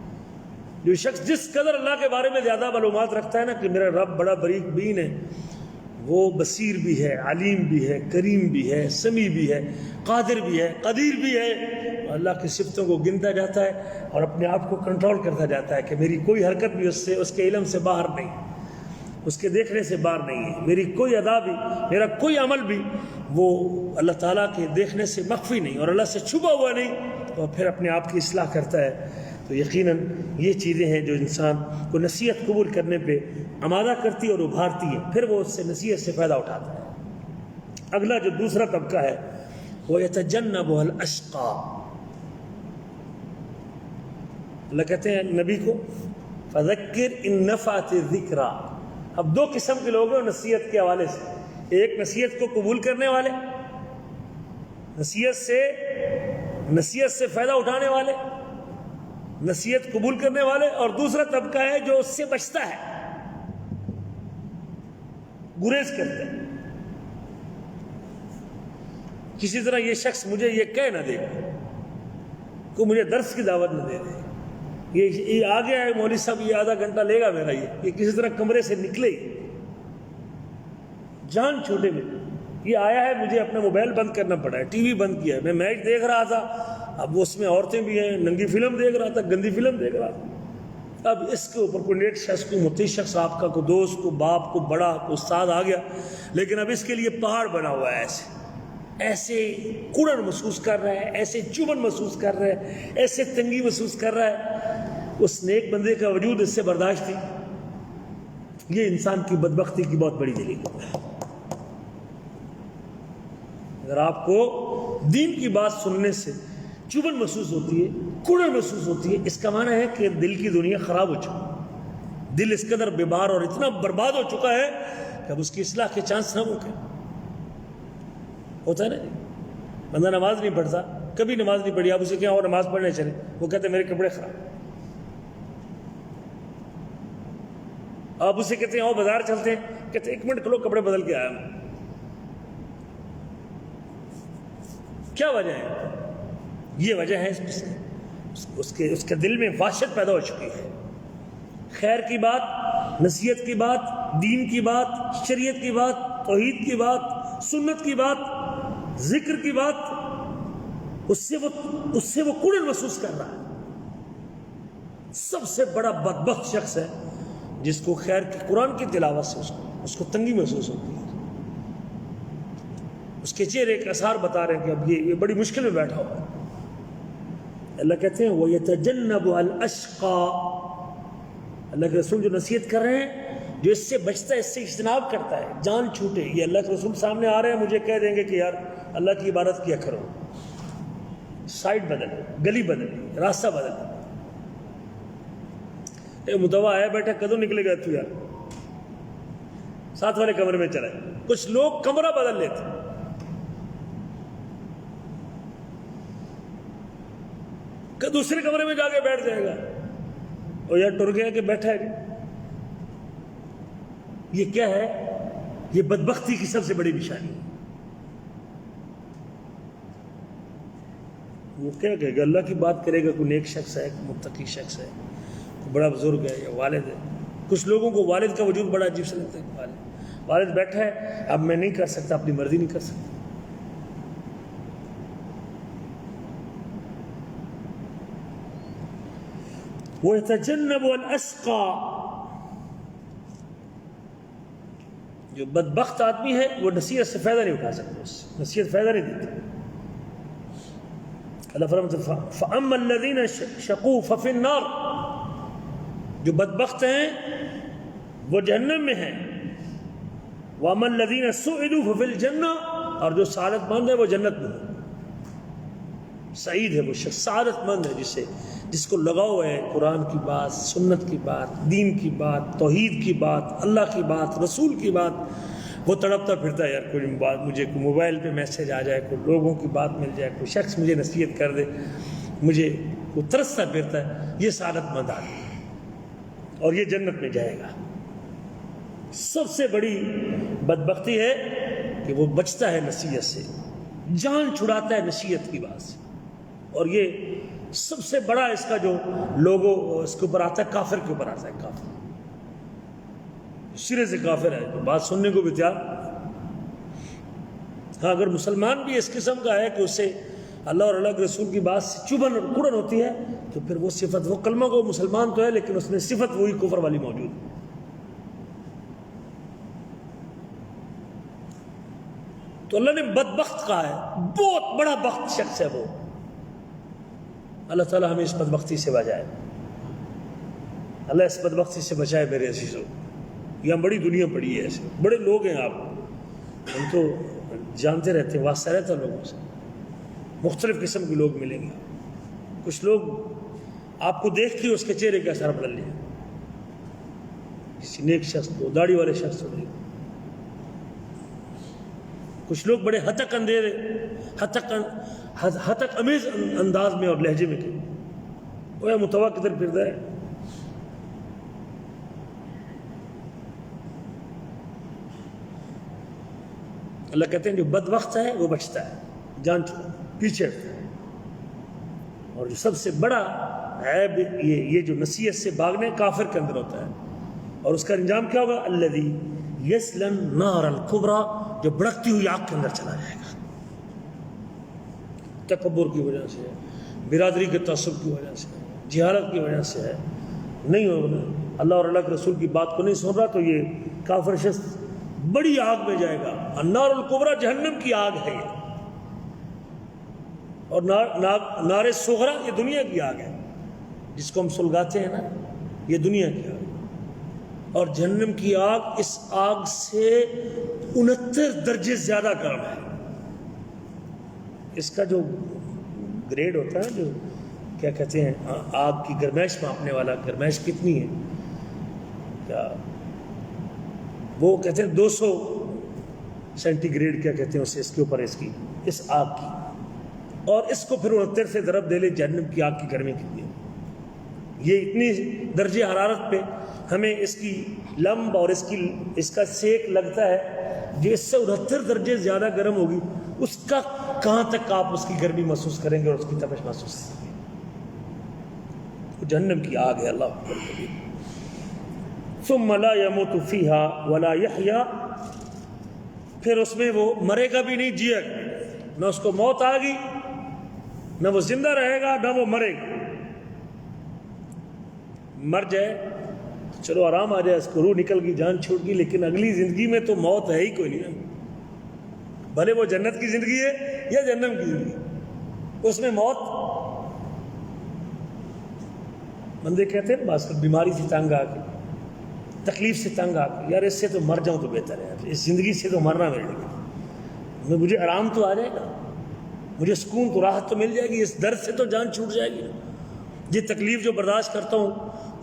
A: جو شخص جس قدر اللہ کے بارے میں زیادہ معلومات رکھتا ہے نا کہ میرا رب بڑا بریک بین ہے، وہ بصیر بھی ہے، علیم بھی ہے، کریم بھی ہے، سمیع بھی ہے، قادر بھی ہے، قدیر بھی ہے، اللہ کی صفتوں کو گنتا جاتا ہے اور اپنے آپ کو کنٹرول کرتا جاتا ہے کہ میری کوئی حرکت بھی اس کے علم سے باہر نہیں، اس کے دیکھنے سے باہر نہیں ہے، میری کوئی ادا بھی، میرا کوئی عمل بھی وہ اللہ تعالیٰ کے دیکھنے سے مخفی نہیں اور اللہ سے چھپا ہوا نہیں، اور پھر اپنے آپ کی اصلاح کرتا ہے۔ تو یقیناً یہ چیزیں ہیں جو انسان کو نصیحت قبول کرنے پہ آمادہ کرتی اور ابھارتی ہے، پھر وہ اس سے نصیحت سے فائدہ اٹھاتا ہے۔ اگلا جو دوسرا طبقہ ہے وہ یتجنبها الاشقى، اللہ کہتے ہیں نبی کو فذکر ان نفعت الذکریٰ۔ اب 2 قسم کے لوگ ہیں نصیحت کے حوالے سے، ایک نصیحت کو قبول کرنے والے، نصیحت سے فائدہ اٹھانے والے، نصیحت قبول کرنے والے، اور دوسرا طبقہ ہے جو اس سے بچتا ہے، گریز کرتا ہے۔ کسی طرح یہ شخص مجھے یہ کہہ نہ دے کہ مجھے درس کی دعوت نہ دے دے، یہ آ گیا ہے مولوی صاحب، یہ آدھا گھنٹہ لے گا میرا، یہ کسی طرح کمرے سے نکلے، جان چھوٹے میں یہ آیا ہے، مجھے اپنا موبائل بند کرنا پڑا ہے، ٹی وی بند کیا ہے، میں میچ دیکھ رہا تھا، اب اس میں عورتیں بھی ہیں، ننگی فلم دیکھ رہا تھا، گندی فلم دیکھ رہا تھا، اب اس کے اوپر کوئی نیک شخص، کوئی متی شخص، آپ کا کوئی دوست، کوئی باپ، کوئی بڑا، کوئی استاد آ گیا، لیکن اب اس کے لیے پہاڑ بنا ہوا ہے، ایسے کوڑن محسوس کر رہا ہے، ایسے چبھن محسوس کر رہا ہے، ایسے تنگی محسوس کر رہا ہے، اس نیک بندے کا وجود اس سے برداشت تھی۔ یہ انسان کی بدبختی کی بہت بڑی دلیل ہے۔ اگر آپ کو دین کی بات سننے سے چبھن محسوس ہوتی ہے، کوڑن محسوس ہوتی ہے، اس کا معنی ہے کہ دل کی دنیا خراب ہو چکی، دل اس قدر بیمار اور اتنا برباد ہو چکا ہے کہ اب اس کی اصلاح کے چانس ناممکن ہوتا ہے نا۔ بندہ نماز نہیں پڑھتا، کبھی نماز نہیں پڑھی، آپ اسے کیا اور نماز پڑھنے چلے، وہ کہتے ہیں میرے کپڑے خراب، آپ اسے کہتے ہیں آؤ بازار چلتے ہیں، کہتے ہیں 1 منٹ کھلو کپڑے بدل کے آیا ہوں۔ کیا وجہ ہے؟ یہ وجہ ہے اس کے دل میں وحشت پیدا ہو چکی ہے۔ خیر کی بات، نصیحت کی بات، دین کی بات، شریعت کی بات، توحید کی بات، سنت کی بات، ذکر کی بات، اس سے وہ کڑن محسوس کر رہا ہے۔ سب سے بڑا بدبخت شخص ہے جس کو خیر کی قرآن کی تلاوت سے اس کو تنگی محسوس ہوتی ہے۔ اس کے چہرے کے آثار بتا رہے ہیں کہ اب یہ بڑی مشکل میں بیٹھا ہوا ہے۔ اللہ کہتے ہیں وَيَتَجَنَّبُهَا الْأَشْقَى، اللہ کے رسول جو نصیحت کر رہے ہیں، جو اس سے بچتا ہے، اس سے اجتناب کرتا ہے، جان چھوٹے۔ یہ اللہ کے رسول سامنے آ رہے ہیں، مجھے کہہ دیں گے کہ یار اللہ کی عبادت کیا کرو، سائڈ بدل، گلی بدل، راستہ بدل۔ ایک متوا ہے بیٹھا، کدوں نکلے گا تو یار، ساتھ والے کمرے میں چلا ہے۔ کچھ لوگ کمرہ بدل لیتے، کہ دوسرے کمرے میں جا کے بیٹھ جائے گا، اور یار ٹر گیا کہ بیٹھا ہے۔ یہ کیا ہے؟ یہ بدبختی کی سب سے بڑی نشانی ہے۔ وہ کیا کہے گا؟ اللہ کی بات کرے گا، کوئی نیک شخص ہے، کوئی متقی شخص ہے، کوئی بڑا بزرگ ہے یا والد ہے۔ کچھ لوگوں کو والد کا وجود بڑا عجیب سے لگتا ہے۔ والد بیٹھا ہے، اب میں نہیں کر سکتا، اپنی مرضی نہیں کر سکتا۔ وَيَتَجَنَّبُهَا الْأَشْقَى، جو بدبخت آدمی ہے وہ نصیحت سے فائدہ نہیں اٹھا سکتا، اس سے نصیحت فائدہ نہیں دیتی۔ اللہ فرماتا ہے فَأَمَّا الَّذِينَ شَقُوا فَفِي النَّارِ، جو بدبخت ہیں وہ جہنم میں ہیں، وَأَمَّا الَّذِينَ سُعِدُوا فَفِي الْجَنَّةِ، اور جو سعادت مند ہے وہ جنت میں ہے۔ سعید ہے وہ شخص، سعادت مند ہے جس کو لگاؤ ہے قرآن کی بات، سنت کی بات، دین کی بات، توحید کی بات، اللہ کی بات، رسول کی بات۔ وہ تڑپتا پھرتا ہے یار کوئی بات، مجھے کوئی موبائل پہ میسج آ جائے، کوئی لوگوں کی بات مل جائے، کوئی شخص مجھے نصیحت کر دے، مجھے وہ ترستا پھرتا ہے۔ یہ سعادت مند آدمی ہے اور یہ جنت میں جائے گا۔ سب سے بڑی بدبختی ہے کہ وہ بچتا ہے نصیحت سے، جان چھڑاتا ہے نصیحت کی بات سے۔ اور یہ سب سے بڑا اس کا جو لوگو اس کے اوپر آتا ہے، کافر کے اوپر آتا ہے۔ کافر سرے سے کافر ہے، تو بات سننے کو بھی تیار۔ ہاں اگر مسلمان بھی اس قسم کا ہے کہ اسے اللہ اور اللہ کے رسول کی بات سے چبھن اور کڑن ہوتی ہے، تو پھر وہ صفت، وہ کلمہ کو مسلمان تو ہے لیکن اس میں صفت وہی کفر والی موجود ہے۔ تو اللہ نے بدبخت کہا ہے، بہت بڑا بخت شخص ہے وہ۔ اللہ تعالیٰ ہمیں اس بدبختی سے بچائے، اللہ اس بدبختی سے بچائے میرے عزیزوں۔ یہاں بڑی دنیا پڑی ہے، ایسے بڑے لوگ ہیں، آپ ہم تو جانتے رہتے ہیں، واسطہ رہتا ہے لوگوں سے، مختلف قسم کے لوگ ملیں گے۔ کچھ لوگ آپ کو دیکھ کے اس کے چہرے کا اثر بدل لیا، کسی نیک شخص کو، داڑھی والے شخص کو دیکھ۔ کچھ لوگ بڑے ہتک اندھیرے، ہتک امیز انداز میں اور لہجے میں کہ وہ متوا کدھر پھرتا ہے۔ اللہ کہتے ہیں جو بدبخت ہے وہ بچتا ہے، جان پیچھے ہٹتا ہے۔ اور جو سب سے بڑا عیب یہ جو نصیحت سے بھاگنے کافر کے اندر ہوتا ہے، اور اس کا انجام کیا ہوگا؟ الذی یصلی النار الکبریٰ، جو بھڑکتی ہوئی آگ کے اندر چلا جائے گا۔ تکبر کی وجہ سے، برادری کے تعصب کی وجہ سے، جہالت کی وجہ سے ہے، نہیں ہوگا اللہ اور اللہ کے رسول کی بات کو نہیں سن رہا، تو یہ کافر شخص بڑی آگ میں جائے گا۔ النار الکبریٰ جہنم کی آگ ہے یہ، اور نار صغریٰ یہ دنیا کی آگ ہے، جس کو ہم سلگاتے ہیں نا، یہ دنیا کی آگ۔ اور جہنم کی آگ اس آگ سے 69 درجے زیادہ گرم ہے۔ اس کا جو گریڈ ہوتا ہے، جو کیا کہتے ہیں آگ کی گرمائش ماپنے والا، گرمائش کتنی ہے، کیا وہ کہتے ہیں 200 سینٹی گریڈ، کیا کہتے ہیں اسے، اس کے اوپر اس آگ کی، اور اس کو پھر 69 سے ضرب دے لے، جہنم کی آگ کی گرمی کتنی ہے۔ یہ اتنی درجے حرارت پہ ہمیں اس کی لمب اور اس کا سیک لگتا ہے جو اس سے 69 درجے زیادہ گرم ہوگی، اس کا کہاں تک آپ اس کی گرمی محسوس کریں گے اور اس کی تپش محسوس کریں گے؟ جہنم کی آگ ہے، اللہ اکبر کبیر۔ ثم لا يموت فيها ولا يحيا، پھر اس میں وہ مرے گا بھی نہیں، جیے گا، نہ اس کو موت آ گئی، نہ وہ زندہ رہے گا، نہ وہ مرے گا۔ مر جائے چلو آرام آ جائے، اس کو روح نکل گئی، جان چھوٹ گئی، لیکن اگلی زندگی میں تو موت ہے ہی کوئی نہیں، بھلے وہ جنت کی زندگی ہے یا جہنم کی زندگی، اس میں موت۔ بندے کہتے ہیں بس بیماری سے تنگ آ کے، تکلیف سے تنگ آ کے، یار اس سے تو مر جاؤں تو بہتر ہے، اس زندگی سے تو مرنا میرے لیے، مجھے آرام تو آ جائے گا، مجھے سکون تو راحت تو مل جائے گی، اس درد سے تو جان چھوٹ جائے گی۔ یہ تکلیف جو برداشت کرتا ہوں،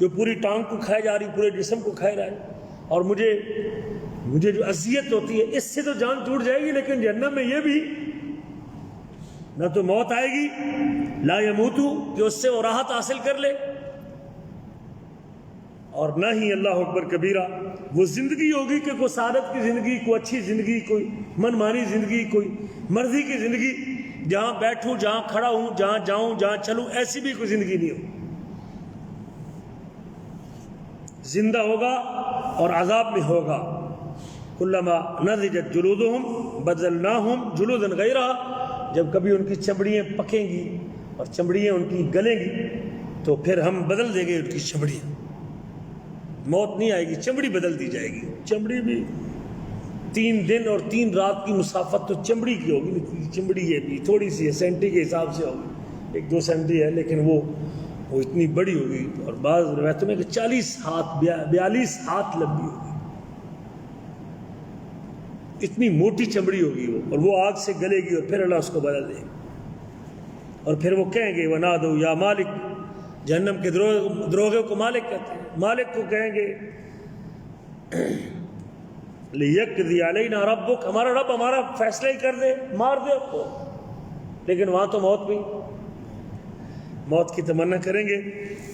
A: جو پوری ٹانگ کو کھائے جا رہی، پورے جسم کو کھائے رہا ہے، اور مجھے جو اذیت ہوتی ہے، اس سے تو جان چھوٹ جائے گی۔ لیکن جہنم میں یہ بھی نہ تو موت آئے گی، لا یموتو کہ اس سے وہ راحت حاصل کر لے، اور نہ ہی اللہ اکبر کبیرہ وہ زندگی ہوگی کہ کوئی سعادت کی زندگی، کوئی اچھی زندگی، کوئی من مانی زندگی، کوئی مرضی کی زندگی، جہاں بیٹھوں، جہاں کھڑا ہوں، جہاں جاؤں، جہاں چلوں، ایسی بھی کوئی زندگی نہیں ہو۔ زندہ ہوگا اور عذاب میں ہوگا۔ کلما نضجت جلودہم بدلناہم جلودا غیرہا، جب کبھی ان کی چمڑیاں پکیں گی اور چمڑیاں ان کی گلیں گی تو پھر ہم بدل دیں گے ان کی چمڑیاں۔ موت نہیں آئے گی، چمڑی بدل دی جائے گی۔ چمڑی بھی 3 دن اور 3 رات کی مسافت تو چمڑی کی ہوگی، چمڑی یہ بھی تھوڑی سی ہے، سینٹی کے حساب سے ہوگی، 1-2 سینٹی ہے، لیکن وہ اتنی بڑی ہوگی، اور بعض روایتوں میں کہ 40 ہاتھ 42 ہاتھ لمبی ہوگی، اتنی موٹی چمڑی ہوگی وہ، اور وہ آگ سے گلے گی اور پھر اللہ اس کو بدل دے گا۔ اور پھر وہ کہیں گے وَنَادُوا یا مالک، جہنم کے دروغے کو مالک کہتے ہیں، مالک کو کہیں گے لِيَقْضِيَ عَلَيْنَا رَبُّكَ، ہمارا رب ہمارا فیصلہ ہی کر دے، مار دے آپ کو۔ لیکن وہاں تو موت بھی، موت کی تمنا کریں گے،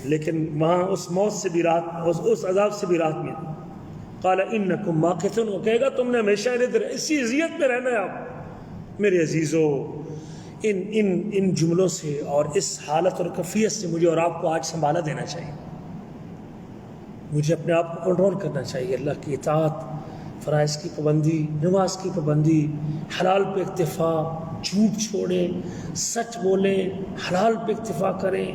A: لیکن وہاں اس موت سے بھی راحت، اس عذاب سے بھی راحت ملے۔ قال انکم ماکثون، وہ کہے گا تم نے ہمیشہ اسی اذیت میں رہنا ہے۔ آپ میرے عزیزو، ان جملوں سے اور اس حالت اور کیفیت سے مجھے اور آپ کو آج سنبھالا دینا چاہیے۔ مجھے اپنے آپ کو کنٹرول کرنا چاہیے، اللہ کی اطاعت، فرائض کی پابندی، نماز کی پابندی، حلال پہ اکتفا، جھوٹ چھوڑیں، سچ بولیں، حلال پہ اکتفا کریں،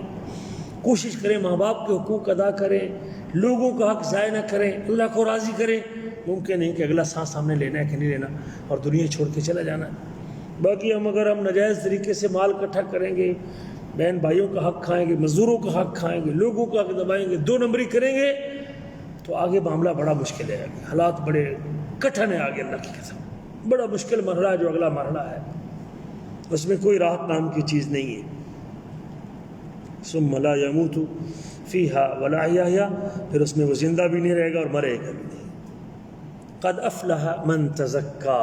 A: کوشش کریں ماں باپ کے حقوق ادا کریں، لوگوں کا حق ضائع نہ کریں، اللہ کو راضی کریں۔ ممکن نہیں کہ اگلا سانس ہم نے لینا ہے کہ نہیں لینا اور دنیا چھوڑ کے چلا جانا ہے۔ باقی اگر ہم ناجائز طریقے سے مال اکٹھا کریں گے، بہن بھائیوں کا حق کھائیں گے، مزدوروں کا حق کھائیں گے، لوگوں کا حق دبائیں گے، 2 نمبری کریں گے، تو آگے معاملہ بڑا مشکل ہے، حالات بڑے کٹھن ہیں آگے، اللہ کی قسم بڑا مشکل مرحلہ ہے جو اگلا مرحلہ ہے، اس میں کوئی راحت نام کی چیز نہیں ہے۔ ثم لا يموت فيها ولا يحيا، پھر اس میں وہ زندہ بھی نہیں رہے گا اور مرے گا بھی نہیں۔ قد افلح من تزکا،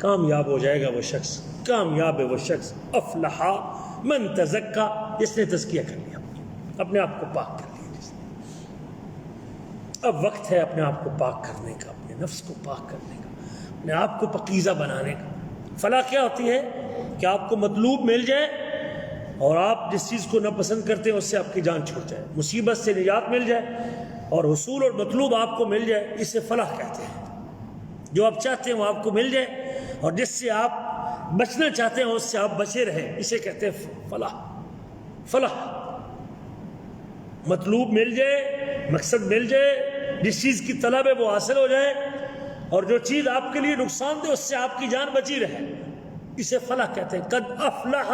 A: کامیاب ہو جائے گا وہ شخص، کامیاب ہے وہ شخص، افلح من تزکا، جس نے تزکیہ کر لیا، اپنے آپ کو پاک کر لیا جس نے۔ اب وقت ہے اپنے آپ کو پاک کرنے کا، اپنے نفس کو پاک کرنے کا، اپنے آپ کو پاکیزہ بنانے کا۔ فلاح کیا ہوتی ہے کہ آپ کو مطلوب مل جائے اور آپ جس چیز کو ناپسند کرتے ہیں اس سے آپ کی جان چھوٹ جائے، مصیبت سے نجات مل جائے اور حصول اور مطلوب آپ کو مل جائے، اسے فلاح کہتے ہیں۔ جو آپ چاہتے ہیں وہ آپ کو مل جائے اور جس سے آپ بچنا چاہتے ہیں اس سے آپ بچے رہیں، اسے کہتے ہیں فلاح۔ فلاح مطلوب مل جائے، مقصد مل جائے، جس چیز کی طلب ہے وہ حاصل ہو جائے، اور جو چیز آپ کے لیے نقصان دہ اس سے آپ کی جان بچی رہے، اسے فلاح کہتے ہیں۔ قد افلح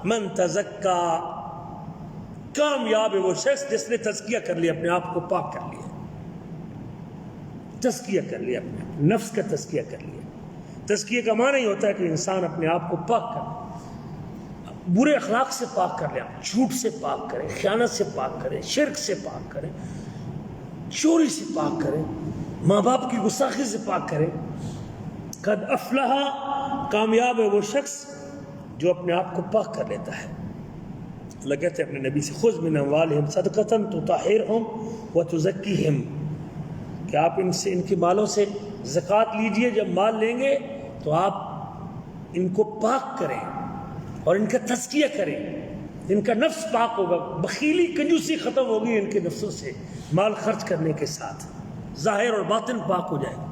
A: من تزکا، کامیاب ہے وہ شخص جس نے تزکیہ کر لیا، اپنے آپ کو پاک کر لیا، تزکیہ کر لیا، اپنے نفس کا تزکیہ کر لیا۔ تزکیہ کا معنی ہی ہوتا ہے کہ انسان اپنے آپ کو پاک کر، برے اخلاق سے پاک کر لیں، جھوٹ سے پاک کریں، خیانت سے پاک کریں، شرک سے پاک کریں، چوری سے پاک کریں، ماں باپ کی گستاخی سے پاک کریں۔ قد افلح، کامیاب ہے وہ شخص جو اپنے آپ کو پاک کر لیتا ہے۔ اللہ کہتے ہیں اپنے نبی سے، خذ من اموالہم صدقۃ تطہرہم وتزکیہم، کہ آپ ان کے مالوں سے زکوٰۃ لیجئے، جب مال لیں گے تو آپ ان کو پاک کریں اور ان کا تزکیہ کریں، ان کا نفس پاک ہوگا، بخیلی کنجوسی ختم ہوگی ان کے نفسوں سے مال خرچ کرنے کے ساتھ، ظاہر اور باطن پاک ہو جائے گا،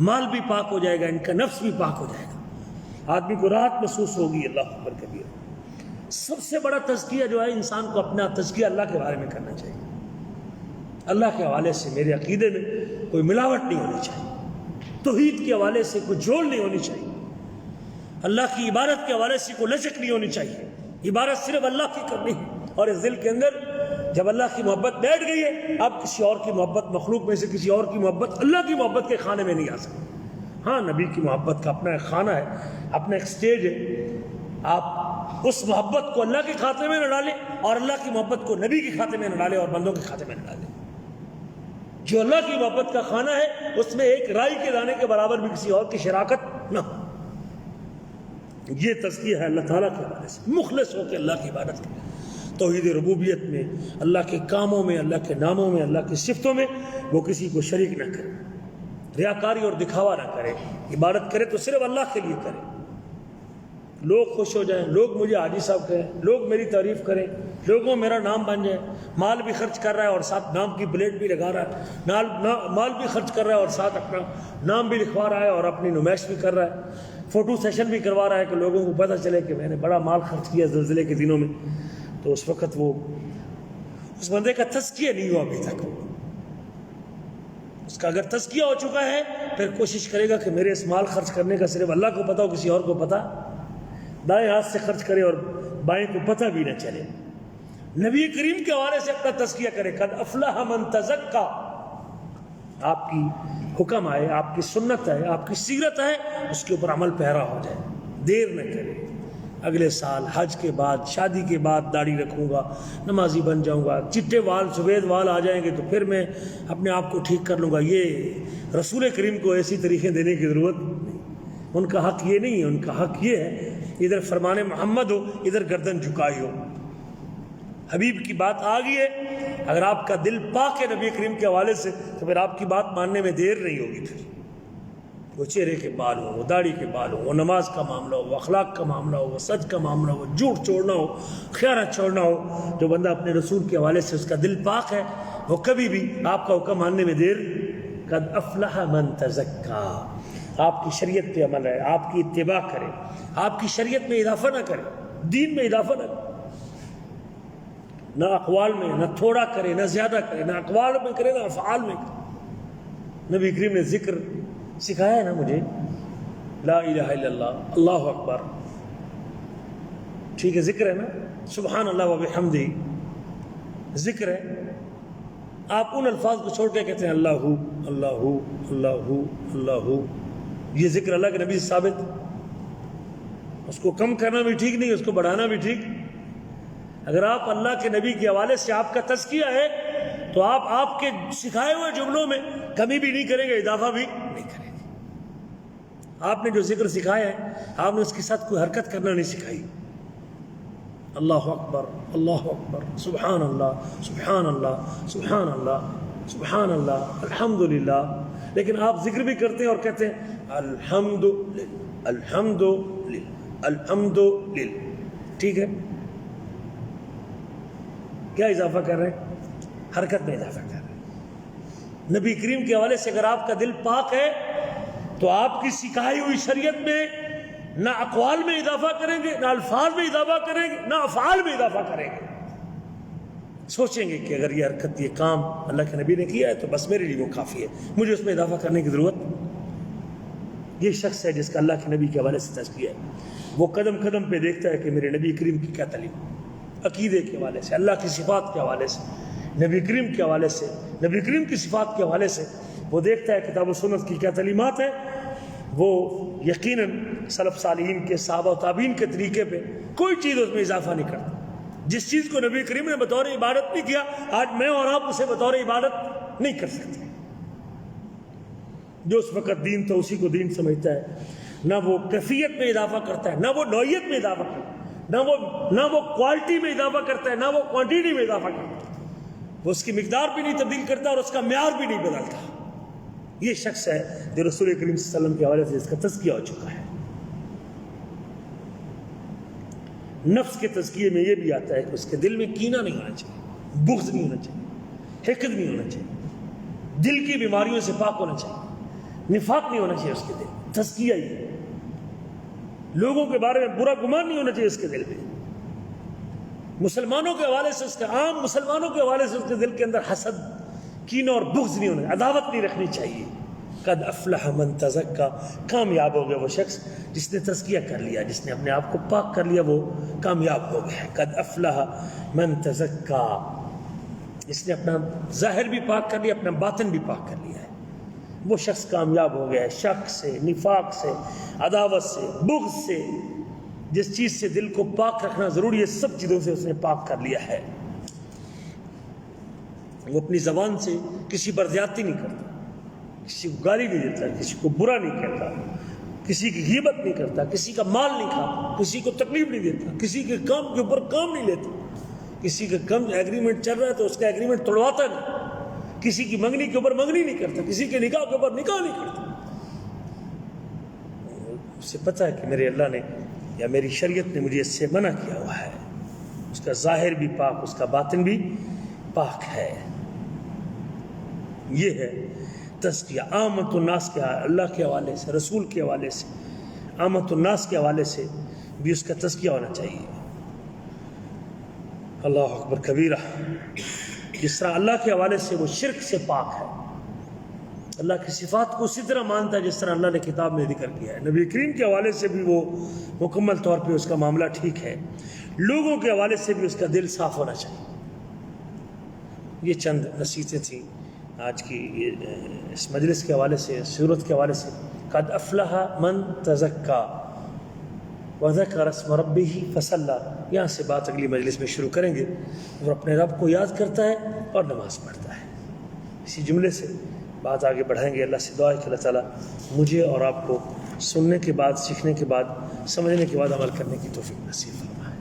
A: مال بھی پاک ہو جائے گا، ان کا نفس بھی پاک ہو جائے گا، آدمی کو راحت محسوس ہوگی۔ اللہ اکبر کبیر۔ سب سے بڑا تزکیہ جو ہے انسان کو اپنا تزکیہ اللہ کے بارے میں کرنا چاہیے۔ اللہ کے حوالے سے میرے عقیدے میں کوئی ملاوٹ نہیں ہونی چاہیے، توحید کے حوالے سے کوئی جھول نہیں ہونی چاہیے، اللہ کی عبادت کے حوالے سے کوئی لچک نہیں ہونی چاہیے، عبادت صرف اللہ کی کرنی ہے۔ اور اس دل کے اندر جب اللہ کی محبت بیٹھ گئی ہے، اب کسی اور کی محبت، مخلوق میں سے کسی اور کی محبت اللہ کی محبت کے خانے میں نہیں آ سکتی۔ ہاں، نبی کی محبت کا اپنا ایک خانہ ہے، اپنا ایک سٹیج ہے، آپ اس محبت کو اللہ کے کھاتے میں نہ ڈالیں اور اللہ کی محبت کو نبی کے کھاتے میں نہ ڈالیں اور بندوں کے کھاتے میں نہ ڈالیں۔ جو اللہ کی محبت کا خانہ ہے اس میں ایک رائی کے دانے کے برابر بھی کسی اور کی شراکت نہ ہو۔ یہ تزکیہ ہے اللہ تعالیٰ کے حوالے سے، مخلص ہو کے اللہ کی عبادت کریں، توحید ربوبیت میں، اللہ کے کاموں میں، اللہ کے ناموں میں، اللہ کی صفتوں میں وہ کسی کو شریک نہ کرے، ریاکاری اور دکھاوا نہ کرے، عبادت کرے تو صرف اللہ کے لیے کرے، لوگ خوش ہو جائیں، لوگ مجھے حاجی صاحب کہیں، لوگ میری تعریف کریں، لوگوں میرا نام بن جائے، مال بھی خرچ کر رہا ہے اور ساتھ نام کی پلیٹ بھی لگا رہا ہے، مال بھی خرچ کر رہا ہے اور ساتھ اپنا نام بھی لکھوا رہا ہے اور اپنی نمائش بھی کر رہا ہے، فوٹو سیشن بھی کروا رہا ہے کہ لوگوں کو پتہ چلے کہ میں نے بڑا مال خرچ کیا زلزلے کے دنوں میں، تو اس وقت وہ اس بندے کا تزکیہ نہیں ہوا ابھی تک۔ اس کا اگر تزکیہ ہو چکا ہے پھر کوشش کرے گا کہ میرے اس مال خرچ کرنے کا صرف اللہ کو پتہ ہو، کسی اور کو پتہ، دائیں ہاتھ سے خرچ کرے اور بائیں کو پتہ بھی نہ چلے۔ نبی کریم کے حوالے سے اپنا تزکیہ کرے، قد افلح من تزکا، آپ کی حکم آئے، آپ کی سنت ہے، آپ کی سیرت ہے، اس کے اوپر عمل پیرا ہو جائے، دیر نہ کرے۔ اگلے سال حج کے بعد، شادی کے بعد داڑھی رکھوں گا، نمازی بن جاؤں گا، چٹے وال سفید وال آ جائیں گے تو پھر میں اپنے آپ کو ٹھیک کر لوں گا۔ یہ رسول کریم کو ایسی طریقے دینے کی ضرورت نہیں، ان کا حق یہ نہیں ہے، ان کا حق یہ ہے ادھر فرمان محمد ہو، ادھر گردن جھکائی ہو۔ حبیب کی بات آ گئی ہے، اگر آپ کا دل پاک ہے نبی کریم کے حوالے سے تو پھر آپ کی بات ماننے میں دیر نہیں ہوگی۔ پھر وہ چہرے کے بال ہو، وہ داڑھی کے بال ہو، وہ نماز کا معاملہ ہو، وہ اخلاق کا معاملہ ہو، وہ سچ کا معاملہ ہو، وہ جھوٹ چھوڑنا ہو، خیانت چھوڑنا ہو، جو بندہ اپنے رسول کے حوالے سے اس کا دل پاک ہے وہ کبھی بھی آپ کا حکم ماننے میں دیر۔ قد افلح من تزکا، آپ کی شریعت پہ عمل ہے، آپ کی اتباع کرے، آپ کی شریعت میں اضافہ نہ کرے، دین میں اضافہ نہ کرے، نہ اقوال میں نہ تھوڑا کرے نہ زیادہ کرے، نہ اقوال میں کرے نہ افعال میں کرے۔ نبی کریم نے ذکر سکھایا ہے نا مجھے، لا الہ الا اللہ، اللہ اکبر، ٹھیک ہے، ذکر ہے نا، سبحان اللہ و بحمدہ، ذکر ہے۔ آپ ان الفاظ کو چھوڑ کے کہتے ہیں اللہ اللہ اللہ اللہ، یہ ذکر اللہ کے نبی سے ثابت، اس کو کم کرنا بھی ٹھیک نہیں، اس کو بڑھانا بھی ٹھیک۔ اگر آپ اللہ کے نبی کے حوالے سے آپ کا تزکیہ ہے تو آپ کے سکھائے ہوئے جملوں میں کمی بھی نہیں کریں گے، اضافہ بھی نہیں کریں گے۔ آپ نے جو ذکر سکھایا ہے آپ نے اس کے ساتھ کوئی حرکت کرنا نہیں سکھائی۔ اللہ اکبر، اللہ اکبر، سبحان اللہ، سبحان اللہ، سبحان اللہ، سبحان اللہ، الحمدللہ، لیکن آپ ذکر بھی کرتے ہیں اور کہتے ہیں الحمدللہ، الحمدللہ، الحمدللہ، ٹھیک ہے، کیا اضافہ کر رہے ہیں؟ حرکت میں اضافہ کر رہے ہیں۔ نبی کریم کے حوالے سے اگر آپ کا دل پاک ہے تو آپ کی سکھائی ہوئی شریعت میں نہ اقوال میں اضافہ کریں گے، نہ الفاظ میں اضافہ کریں گے، نہ افعال میں اضافہ کریں گے۔ سوچیں گے کہ اگر یہ حرکت، یہ کام اللہ کے نبی نے کیا ہے تو بس میرے لیے وہ کافی ہے، مجھے اس میں اضافہ کرنے کی ضرورت۔ یہ شخص ہے جس کا اللہ کے نبی کے حوالے سے تزکیہ ہے، وہ قدم قدم پہ دیکھتا ہے کہ میرے نبی کریم کی کیا تعلیم، عقیدے کے حوالے سے، اللہ کی صفات کے حوالے سے، نبی کریم کے حوالے سے، نبی کریم کی صفات کے حوالے سے وہ دیکھتا ہے کتاب و سنت کی کیا تعلیمات ہیں۔ وہ یقیناً سلف صالحین کے، صحابہ و تابعین کے طریقے پہ کوئی چیز اس میں اضافہ نہیں کرتا۔ جس چیز کو نبی کریم نے بطور عبادت نہیں کیا، آج میں اور آپ اسے بطور عبادت نہیں کر سکتے۔ جو اس وقت دین تو اسی کو دین سمجھتا ہے، نہ وہ کیفیت میں اضافہ کرتا ہے، نہ وہ نوعیت میں اضافہ کرتا ہے، نہ وہ کوالٹی میں اضافہ کرتا ہے، نہ وہ کوانٹٹی میں اضافہ کرتا ہے۔ وہ اس کی مقدار بھی نہیں تبدیل کرتا اور اس کا معیار بھی نہیں بدلتا. یہ شخص ہے جو رسول کریم صلی اللہ علیہ وسلم کے حوالے سے اس کا تزکیہ ہو چکا ہے. نفس کے تزکیے میں یہ بھی آتا ہے کہ اس کے دل میں کینہ نہیں ہونا چاہیے، بغض نہیں ہونا چاہیے، حقد نہیں ہونا چاہیے، دل کی بیماریوں سے پاک ہونا چاہیے، نفاق نہیں ہونا چاہیے اس کے دل. تزکیہ ہی ہے. لوگوں کے بارے میں برا گمان نہیں ہونا چاہیے اس کے دل میں. مسلمانوں کے حوالے سے، اس کے عام مسلمانوں کے حوالے سے اس کے دل کے اندر حسد، کینہ اور بغض نہیں ہونا، عداوت نہیں رکھنی چاہیے. قد افلح من تزکا، کامیاب ہو گیا وہ شخص جس نے تزکیہ کر لیا، جس نے اپنے آپ کو پاک کر لیا، وہ کامیاب ہو گیا. قد افلح من تزکا، جس نے اپنا ظاہر بھی پاک کر لیا، اپنا باطن بھی پاک کر لیا ہے، وہ شخص کامیاب ہو گیا ہے. شک سے، نفاق سے، عداوت سے، بغض سے، جس چیز سے دل کو پاک رکھنا ضروری ہے، سب چیزوں سے اس نے پاک کر لیا ہے. وہ اپنی زبان سے کسی پر زیادتی نہیں کرتا، کسی کو گالی نہیں دیتا، کسی کو برا نہیں کہتا، کسی کی غیبت نہیں کرتا، کسی کا مال نہیں کھاتا، کسی کو تکلیف نہیں دیتا، کسی کے کام کے اوپر کام نہیں لیتا، کسی کا کم ایگریمنٹ چل رہا ہے تو اس کا ایگریمنٹ توڑواتا نہیں، کسی کی منگنی کے اوپر منگنی نہیں کرتا، کسی کے نکاح کے اوپر نکاح نہیں کرتا. اسے پتہ ہے کہ میرے اللہ نے یا میری شریعت نے مجھے اس سے منع کیا ہوا ہے. اس کا ظاہر بھی پاک، اس کا باطن بھی پاک ہے. یہ ہے تزکیہ. عامت الناس کے اللہ کے حوالے سے، رسول کے حوالے سے، عامت الناس کے حوالے سے بھی اس کا تزکیہ ہونا چاہیے. اللہ اکبر کبیرہ. جس طرح اللہ کے حوالے سے وہ شرک سے پاک ہے، اللہ کی صفات کو اسی طرح مانتا ہے جس طرح اللہ نے کتاب میں ذکر کیا ہے. نبی کریم کے حوالے سے بھی وہ مکمل طور پہ اس کا معاملہ ٹھیک ہے. لوگوں کے حوالے سے بھی اس کا دل صاف ہونا چاہیے. یہ چند نصیحتیں تھیں آج کی اس مجلس کے حوالے سے، سورت کے حوالے سے. قد افلح من تزکا وذکر اسم ربہ فصلی. یہاں سے بات اگلی مجلس میں شروع کریں گے. اور اپنے رب کو یاد کرتا ہے اور نماز پڑھتا ہے. اسی جملے سے بات آگے بڑھائیں گے. اللہ سے دعا ہے کہ اللہ تعالیٰ مجھے اور آپ کو سننے کے بعد، سیکھنے کے بعد، سمجھنے کے بعد عمل کرنے کی توفیق نصیب فرمائے.